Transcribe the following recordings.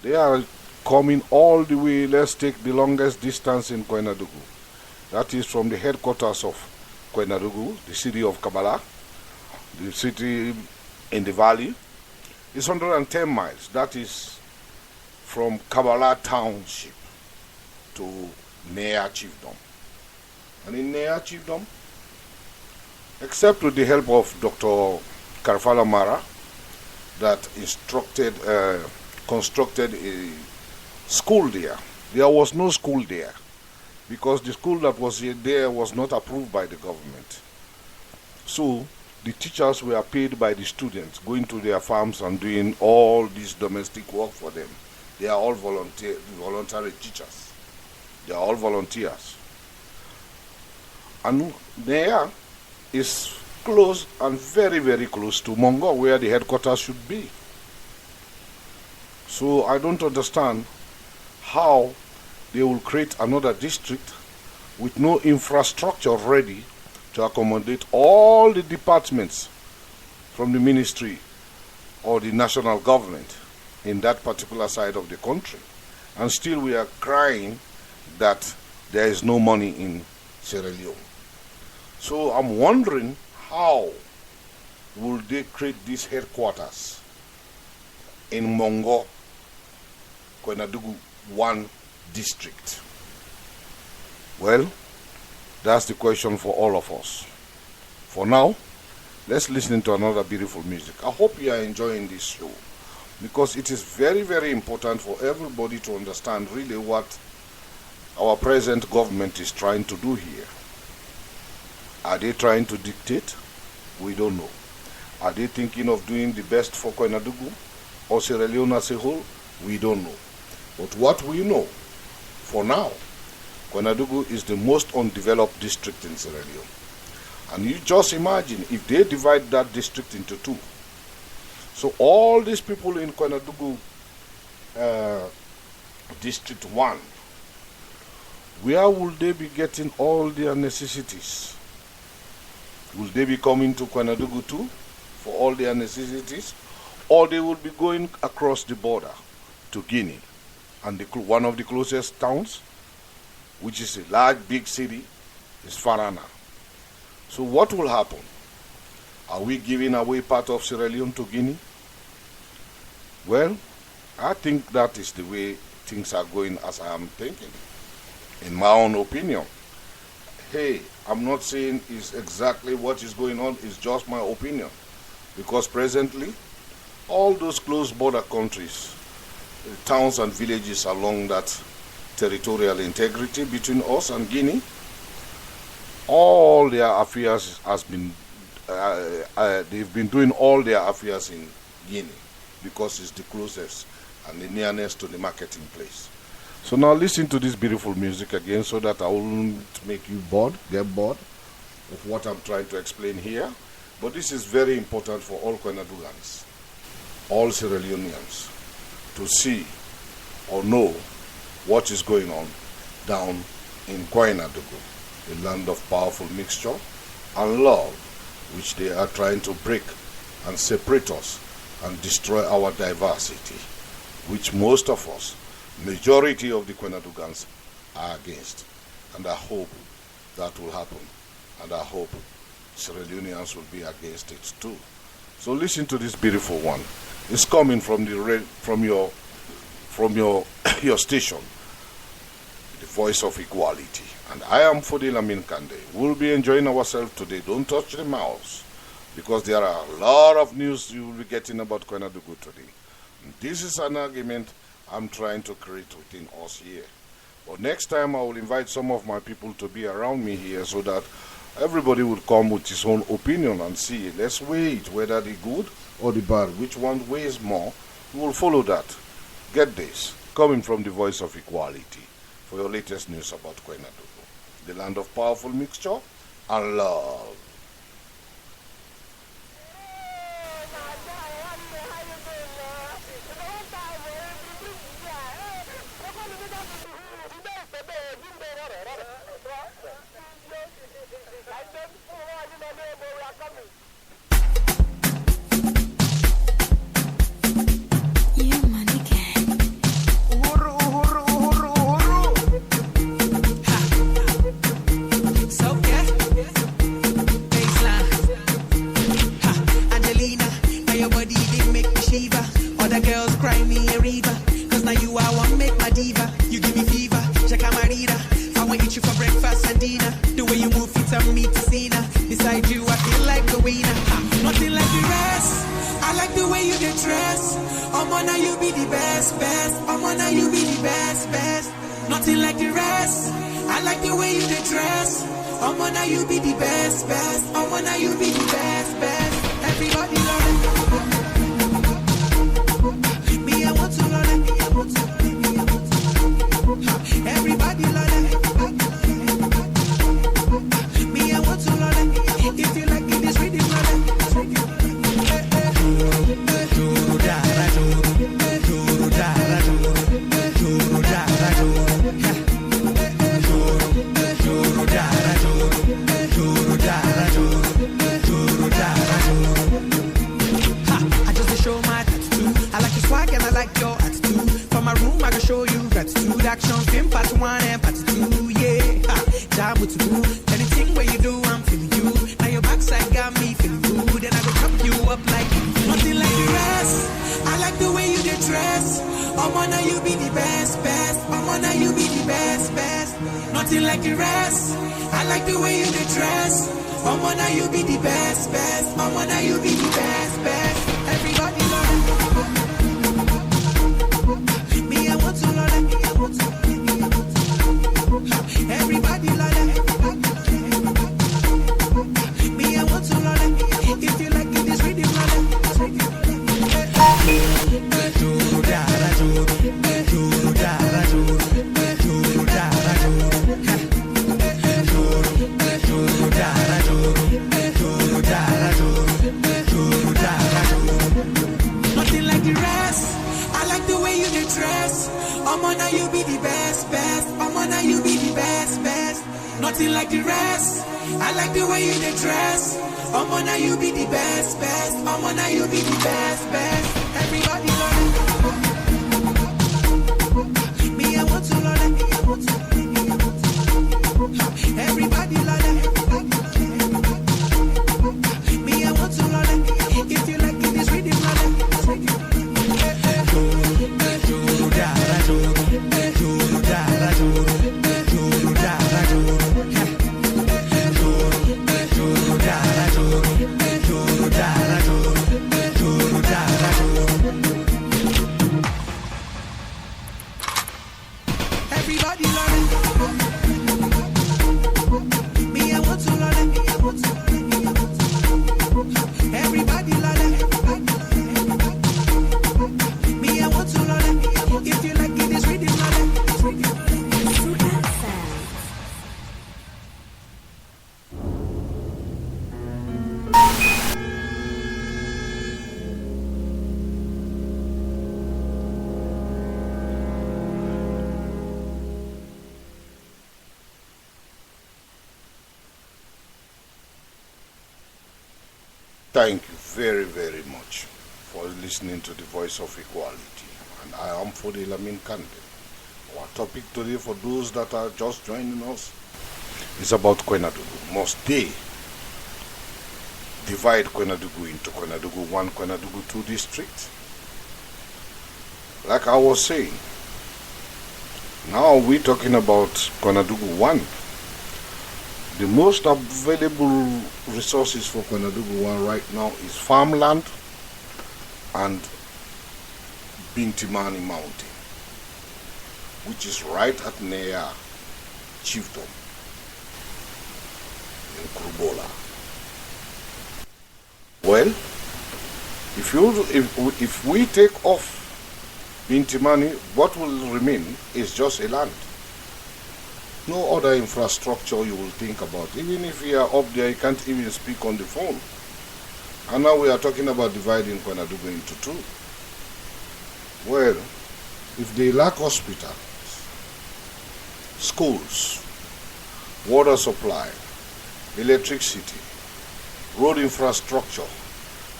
They are coming all the way. Let's take the longest distance in KOINADUGU. That is from the headquarters of KOINADUGU, the city of Kabala, the city in the valley. It's 110 miles. That is from Kabala Township to Nea Chiefdom. And in Nea Chiefdom, except with the help of Dr. Karfala Mara, that constructed a school there. There was no school there because the school that was there was not approved by the government. So the teachers were paid by the students, going to their farms and doing all this domestic work for them. They are all voluntary teachers. They are all volunteers. And there is close and very, very close to Mongo, where the headquarters should be. So I don't understand how they will create another district with no infrastructure ready to accommodate all the departments from the ministry or the national government in that particular side of the country. And still we are crying that there is no money in Sierra Leone. So I'm wondering, how will they create these headquarters in Mongo, KOINADUGU 1 district? Well, that's the question for all of us. For now, let's listen to another beautiful music. I hope you are enjoying this show, because it is very, very important for everybody to understand really what our present government is trying to do here. Are they trying to dictate? We don't know. Are they thinking of doing the best for KOINADUGU or Sierra Leone as a whole? We don't know. But what we know, for now, KOINADUGU is the most undeveloped district in Sierra Leone. And you just imagine if they divide that district into 2. So all these people in KOINADUGU District 1, where will they be getting all their necessities? Will they be coming to KOINADUGU too for all their necessities? Or they will be going across the border to Guinea, and one of the closest towns, which is a large, big city, is Farana. So what will happen? Are we giving away part of Sierra Leone to Guinea? Well, I think that is the way things are going, as I am thinking, in my own opinion. Hey, I'm not saying it's exactly what is going on, it's just my opinion. Because presently, all those close border countries, towns and villages along that territorial integrity between us and Guinea, all their affairs has been, they've been doing all their affairs in Guinea because it's the closest and the nearness to the marketing place. So now listen to this beautiful music again so that I won't make you get bored of what I'm trying to explain here. But this is very important for all KOINADUGANs, all Sierra Leoneans, to see or know what is going on down in KOINADUGU, the land of powerful mixture and love, which they are trying to break and separate us and destroy our diversity, which most of us, majority of the KOINADUGANs, are against. And I hope that will happen. And I hope Sierra Leoneans will be against it too. So listen to this beautiful one. It's coming from your station, the Voice of Equality. And I am Fode Lamin Kande. We'll be enjoying ourselves today. Don't touch the mouse, because there are a lot of news you will be getting about KOINADUGU today. And this is an argument I'm trying to create within us here. But next time I will invite some of my people to be around me here so that everybody will come with his own opinion and see. Let's weigh it, whether the good or the bad. Which one weighs more? We will follow that. Get this, coming from the Voice of Equality, for your latest news about KOINADUGU, the land of powerful mixture and love. you, I want make my diva. You give me fever, check out my reader. I want eat you for breakfast and dinner. The way you move fit on me to Cena. Beside you, I feel like a winner. Nothing like the rest. I like the way you get dressed. Now you be the best, best. Now you be the best, best. Nothing like the rest. I like the way you get dressed. Now you be the best, best. Now you be the best, best. Everybody love it. Me, I want to love it. Everybody love it. Me, I want to love it. If you like it, this rhythm, love it. Action film part 1 and part 2, yeah. Job with you. Anything where you do, I'm feeling you. Now your backside got me feeling good. And I will cup you up like nothing like the rest. I like the way you get dressed. Now you be the best, best. Now you be the best, best. Nothing like the rest. I like the way you get dressed. Now you be the best, best. Now you be the best, best. Everybody love it. Me, I want to love it. Everybody love it. Me, I want to love it. If you like it, this rhythm love it. Nothing like the rest. I like the way you get dressed. Now you be the best, best. Now you be the best, best. Nothing like the rest. I like the way you get dressed. Now you be the best, best. Now you be the best, best. Everybody love it. Me, I want to love it. Everybody love it. Me, I want to love it. If you like it, this rhythm love it. Everybody love it. Me, I want to love it. Everybody love it. Me, I want to love it. If you like it, this rhythm love it. Thank you very, very much for listening to the Voice of Equality. And I am Fode Lamin Kande. Our topic today, for those that are just joining us, is about KOINADUGU. Must they divide KOINADUGU into KOINADUGU 1, KOINADUGU 2 districts? Like I was saying, now we're talking about KOINADUGU 1. The most available resources for KOINADUGU 1 right now is farmland and Bintimani Mountain, which is right at Neya Chiefdom in Kurbola. Well, if we take off Bintimani, what will remain is just a land. No other infrastructure you will think about. Even if you are up there, you can't even speak on the phone. And now we are talking about dividing KOINADUGU into 2. Well, if they lack hospitals, schools, water supply, electricity, road infrastructure,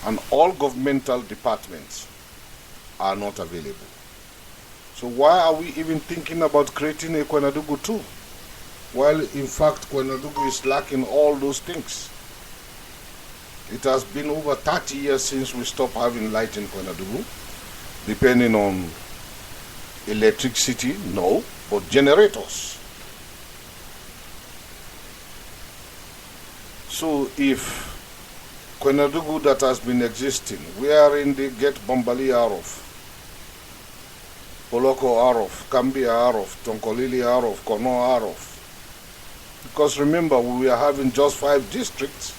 and all governmental departments are not available. So why are we even thinking about creating a KOINADUGU 2? While in fact KOINADUGU is lacking all those things. It has been over 30 years since we stopped having light in KOINADUGU, depending on electricity? No, but generators. So if KOINADUGU that has been existing, wherein they get Bambali Arof, Poloko Arof, Kambia Arof, Tonkolili Arof, Kono Arof. Because remember, we were having just 5 districts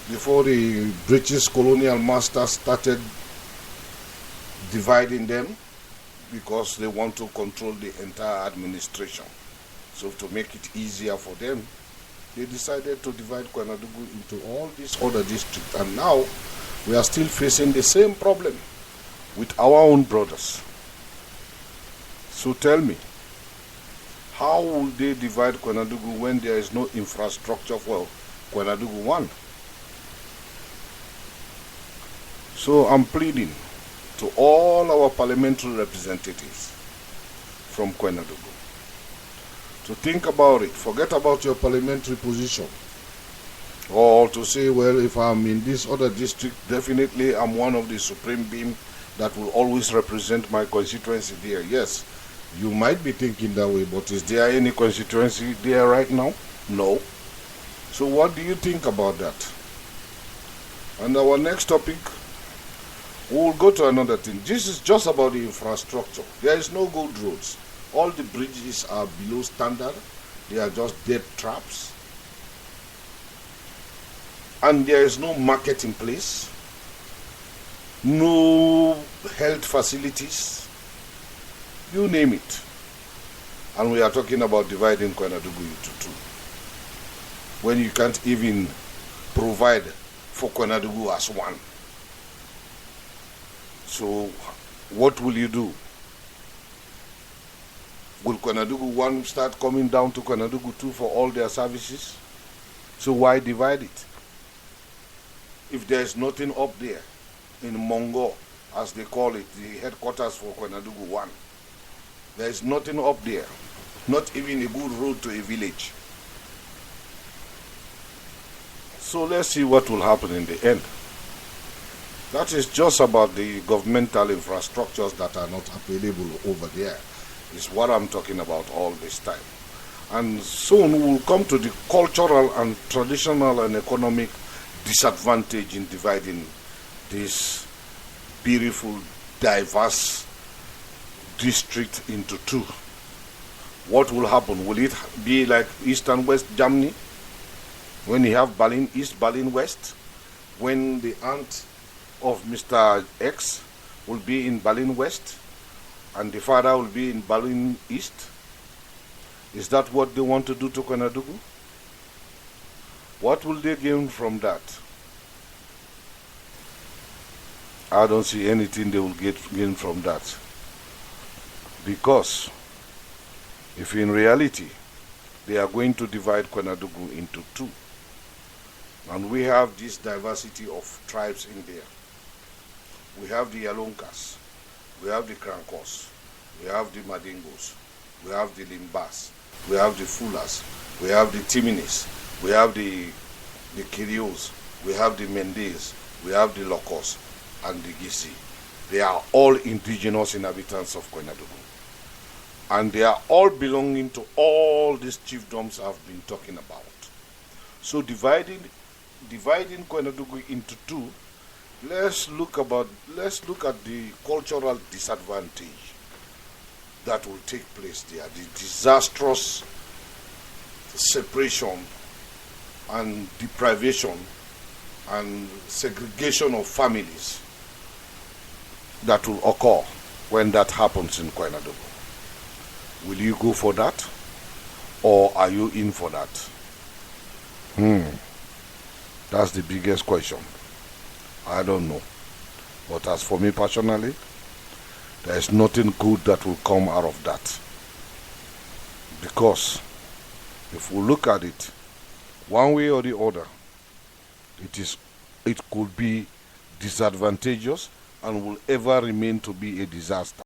before the British colonial masters started dividing them because they want to control the entire administration. So to make it easier for them, they decided to divide KOINADUGU into all these other districts, and now we are still facing the same problem with our own brothers. So tell me, how will they divide KOINADUGU when there is no infrastructure for KOINADUGU 1? So I'm pleading to all our parliamentary representatives from KOINADUGU to think about it. Forget about your parliamentary position, or to say, well, if I'm in this other district, definitely I'm one of the supreme being that will always represent my constituency there. Yes, you might be thinking that way, but is there any constituency there right now? No. So what do you think about that? And our next topic, we will go to another thing. This is just about the infrastructure. There is no good roads. All the bridges are below standard. They are just dead traps. And there is no market in place. No health facilities. You name it. And we are talking about dividing KOINADUGU into 2. When you can't even provide for KOINADUGU as 1. So what will you do? Will KOINADUGU 1 start coming down to KOINADUGU 2 for all their services? So why divide it? If there is nothing up there in Mongo, as they call it, the headquarters for KOINADUGU 1, there is nothing up there, not even a good road to a village. So let's see what will happen in the end. That is just about the governmental infrastructures that are not available over there, is what I'm talking about all this time. And soon we will come to the cultural and traditional and economic disadvantage in dividing this beautiful, diverse district into 2. What will happen? Will it be like East and West Germany? When you have Berlin East, Berlin West? When the aunt of Mr. X will be in Berlin West and the father will be in Berlin East? Is that what they want to do to KOINADUGU? What will they gain from that? I don't see anything they will gain from that. Because if in reality they are going to divide KOINADUGU into 2, and we have this diversity of tribes in there. We have the Yalonkas, we have the Krankos, we have the Madingos, we have the Limbas, we have the Fulas, we have the Timinis, we have the Kirios, we have the Mendes, we have the Lokos, and the Gisi. They are all indigenous inhabitants of KOINADUGU. And they are all belonging to all these chiefdoms I've been talking about. So dividing KOINADUGU into 2, let's look at the cultural disadvantage that will take place there, the disastrous separation and deprivation and segregation of families that will occur when that happens in KOINADUGU. Will you go for that, or are you in for that? That's the biggest question. I don't know. But as for me personally, there is nothing good that will come out of that. Because if we look at it, one way or the other, it could be disadvantageous and will ever remain to be a disaster.